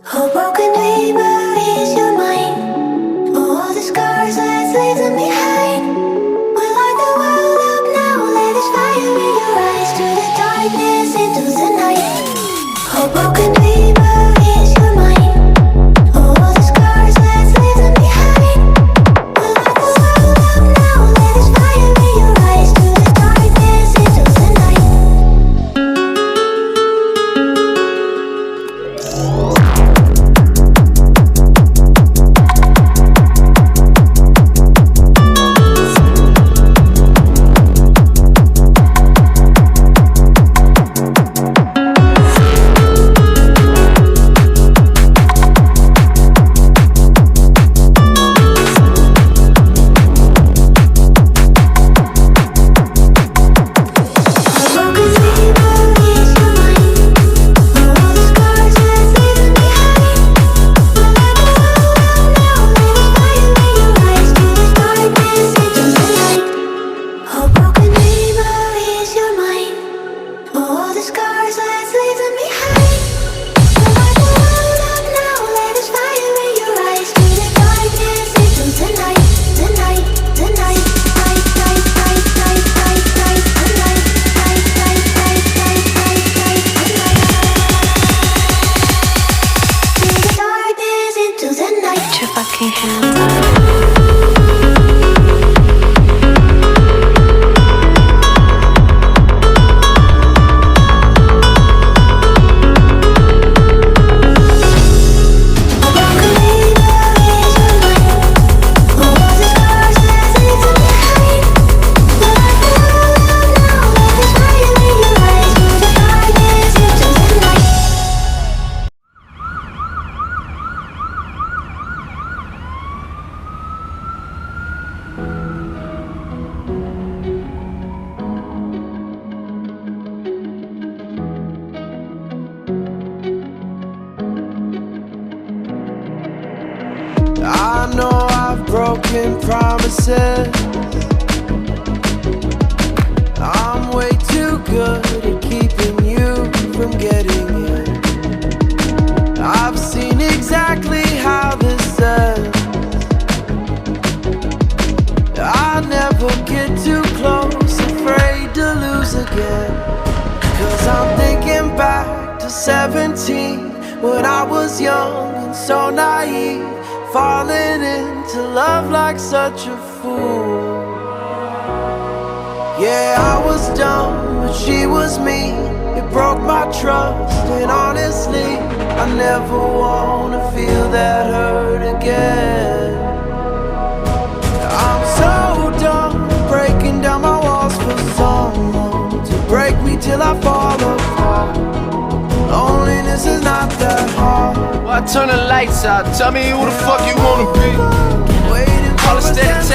Oh, broken dreamer, is your mind? Oh, all the scars that's leaving behind. We light the world up now, let us fire in your eyes. To the darkness, into the night. Oh, broken dreamer, is your mind? Oh, all the scars that's leaving behind. We light the world up now, let us fire in your eyes. To the darkness, into the night. I know I've broken promises. I'm way too good at keeping you from getting in. I've seen exactly how this ends. I never get too close, afraid to lose again. 'Cause I'm thinking back to 17, when I was young and so naive, falling into love like such a fool. Yeah, I was dumb, but she was me. It broke my trust, and honestly, I never wanna feel that hurt again. I'm so done breaking down my walls for someone to break me till I fall apart. Loneliness is not that hard. Why turn the lights out? Tell me who the fuck you wanna be. Waiting All for the a steady